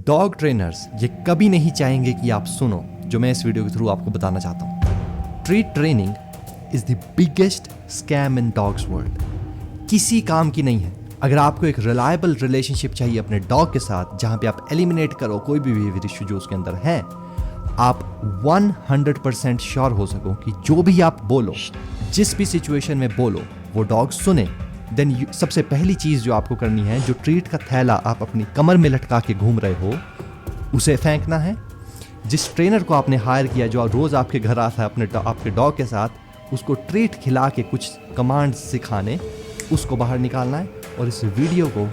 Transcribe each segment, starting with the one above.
Dog trainers ये कभी नहीं चाहेंगे कि आप सुनो जो मैं इस वीडियो के थ्रू आपको बताना चाहता हूँ। Treat training is the biggest scam in dogs world. किसी काम की नहीं है। अगर आपको एक रिलायबल रिलेशनशिप चाहिए अपने डॉग के साथ, जहां पे आप एलिमिनेट करो कोई भी बिहेवियर इशू जो उसके अंदर है, आप 100% श्योर हो सको कि जो भी आप बोलो, जिस भी सिचुएशन में बोलो, वो डॉग सुने, देन सबसे पहली चीज़ जो आपको करनी है, जो ट्रीट का थैला आप अपनी कमर में लटका के घूम रहे हो, उसे फेंकना है। जिस ट्रेनर को आपने हायर किया, जो रोज़ आपके घर आता है आपके डॉग के साथ, उसको ट्रीट खिला के कुछ कमांड सिखाने, उसको बाहर निकालना है और इस वीडियो को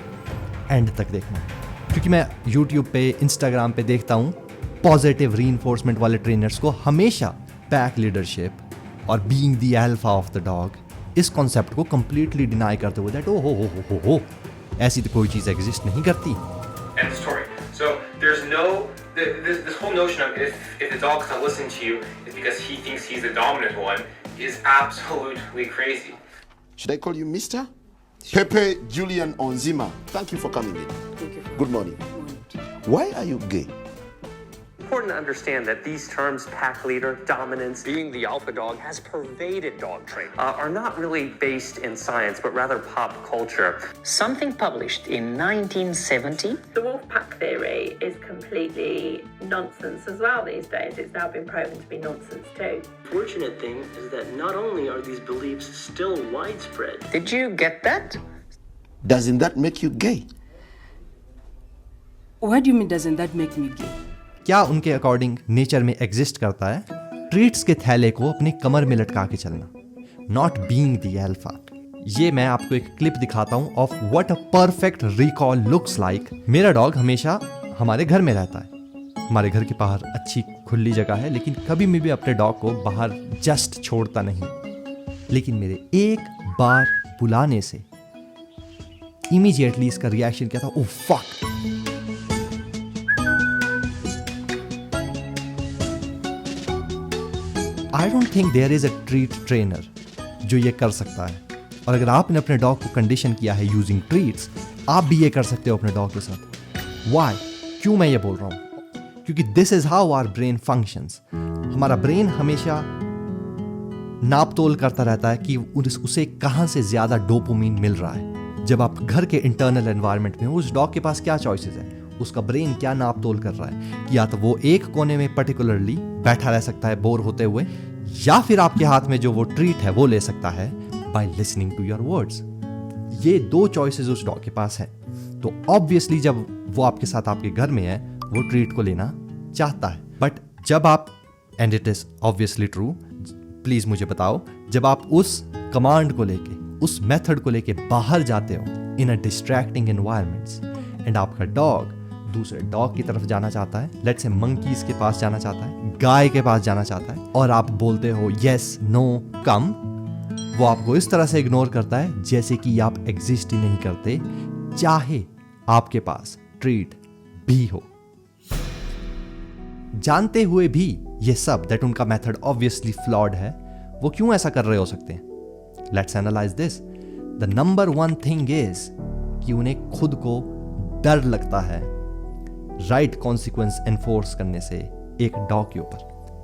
एंड तक देखना है। क्योंकि मैं यूट्यूब पे, इंस्टाग्राम पे देखता हूँ पॉजिटिव रीइंफोर्समेंट वाले ट्रेनर्स को हमेशा पैक लीडरशिप और being the alpha of the dog, इस कॉन्सेप्ट को कंप्लीटली डिनाई करते हुए दैट हो ऐसी तो कोई चीज़ एग्जिस्ट नहीं करती। End story. So there's this whole notion of if the dog's not listening to you is because he thinks he's the dominant one is absolutely crazy. Should I call you Mr.? Pepe Julian Onzima, thank you for coming in. Thank you. Good morning. Why are you gay? Important to understand that these terms, pack leader, dominance, being the alpha dog, has pervaded dog training, are not really based in science, but rather pop culture. Something published in 1970. The wolf pack theory is completely nonsense as well these days. It's now been proven to be nonsense too. Fortunate thing is that not only are these beliefs still widespread. Did you get that? Doesn't that make you gay? What do you mean doesn't that make me gay? क्या उनके according nature में exist करता है treats के थैले को अपनी कमर में लटका के चलना, नॉट बीइंग द अल्फा। ये मैं आपको एक क्लिप दिखाता हूँ of what a perfect recall looks like. मेरा डॉग हमेशा हमारे घर में रहता है, हमारे घर के बाहर अच्छी खुली जगह है, लेकिन कभी भी अपने डॉग को बाहर जस्ट छोड़ता नहीं। लेकिन मेरे एक बार बुलाने से इमीडिएटली इसका रिएक्शन क्या था, oh fuck. I don't think there is a treat trainer जो ये कर सकता है। और अगर आपने अपने डॉग को कंडीशन किया है यूजिंग ट्रीट्स, आप भी ये कर सकते हो अपने डॉग के साथ। वाई? क्यों मैं ये बोल रहा हूँ? क्योंकि this is how our brain functions. हमारा ब्रेन हमेशा नाप तोल करता रहता है कि उसे कहाँ से ज़्यादा डोपामिन मिल रहा है। जब आप घर के इंटरनल एनवायरनमेंट में हो, उस डॉग के पास क्या चॉइसेस है, उसका ब्रेन क्या नाप तोल कर रहा है। या तो वो एक कोने में पर्टिकुलरली बैठा रह सकता है बोर होते हुए, या फिर आपके हाथ में जो वो ट्रीट है वो ले सकता है by listening to your words. ये दो चॉइसेस उस डॉग के पास है। तो ऑब्वियसली जब वो आपके साथ आपके घर में है, वो ट्रीट को लेना चाहता है। बट जब आप, and it is obviously true, please मुझे बताओ, जब आप उस कमांड को लेके, उस मेथड को लेके बाहर जाते हो इन अ डिस्ट्रैक्टिंग एनवायरमेंट्स, एंड आपका डॉग दूसरे डॉग की तरफ जाना चाहता है, लेट्स से मंकीज के पास जाना चाहता है, गाय के पास जाना चाहता है, और आप बोलते हो यस, नो, कम, वो आपको इस तरह से इग्नोर करता है जैसे कि आप एग्जिस्ट ही नहीं करते, चाहे आपके पास ट्रीट भी हो। जानते हुए भी ये सब दैट उनका मेथड ऑब्वियसली फ्लॉड है, वो क्यों ऐसा कर रहे हो सकते हैं? Let's analyse this. The number one thing is कि उन्हें खुद को डर लगता है राइट कॉन्सिक्वेंस एनफोर्स करने से एक डॉग के ऊपर।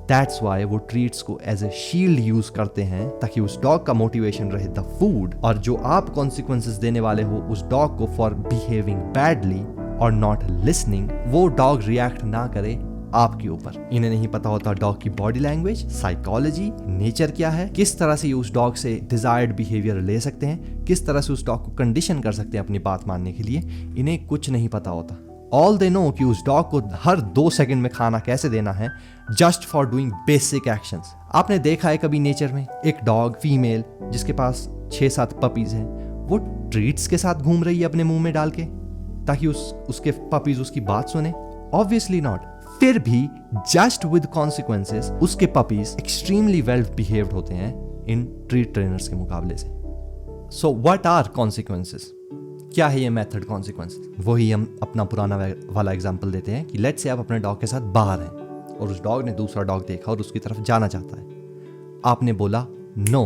दैट्स वाई वो ट्रीट्स को एज ए शील्ड यूज करते हैं, ताकि उस डॉग का मोटिवेशन रहे द फूड, और जो आप कॉन्सिक्वेंसेस देने वाले हो उस डॉग को फॉर बिहेविंग बैडली और नॉट लिसनिंग, वो डॉग रिएक्ट ना करे आपके ऊपर। इन्हें नहीं पता होता डॉग की बॉडी लैंग्वेज, साइकोलॉजी, नेचर क्या है, किस तरह से उस डॉग से डिजायर्ड बिहेवियर ले सकते हैं, किस तरह से उस डॉग को कंडीशन कर सकते हैं अपनी बात मानने के लिए। इन्हें कुछ नहीं पता होता। ऑल दे नो कि उस डॉग को हर 2 सेकंड में खाना कैसे देना है, just for doing basic actions. आपने देखा है कभी नेचर में एक डॉग फीमेल जिसके पास 6-7 पपीज हैं, वो ट्रीट्स के साथ घूम रही है अपने मुंह में डाल के, ताकि उसके पपीज उसकी बात सुने? Obviously not. फिर भी जस्ट विद कॉन्सिक्वेंसेस उसके पपीज एक्सट्रीमली वेल बिहेव्ड होते हैं इन ट्रीट ट्रेनर्स के मुकाबले से। So what are consequences? क्या है ये मेथड कॉन्सिक्वेंस? वही हम अपना पुराना वाला एग्जांपल देते हैं कि लेट्स से आप अपने डॉग के साथ बाहर हैं और उस डॉग ने दूसरा डॉग देखा और उसकी तरफ जाना चाहता है, आपने बोला नो।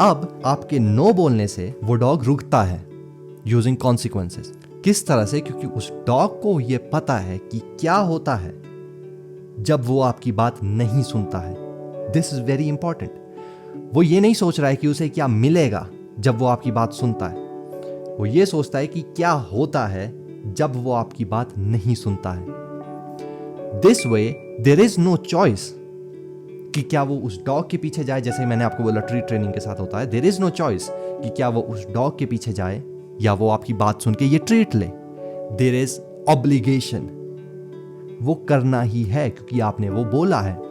अब आपके नो बोलने से वो डॉग रुकता है यूजिंग कॉन्सिक्वेंसेस। किस तरह से? क्योंकि उस डॉग को ये पता है कि क्या होता है जब वो आपकी बात नहीं सुनता है। This is very important. वो ये नहीं सोच रहा है कि उसे क्या मिलेगा जब वो आपकी बात सुनता है, वो ये सोचता है कि क्या होता है जब वो आपकी बात नहीं सुनता है। This way there is no choice कि क्या वो उस डॉग के पीछे जाए, जैसे मैंने आपको बोला ट्री ट्रेनिंग के साथ होता है। देयर इज नो चॉइस कि क्या वो उस डॉग के पीछे जाए या वो आपकी बात सुन के ये ट्रीट ले। देयर इज ऑब्लिगेशन, वो करना ही है क्योंकि आपने वो बोला है।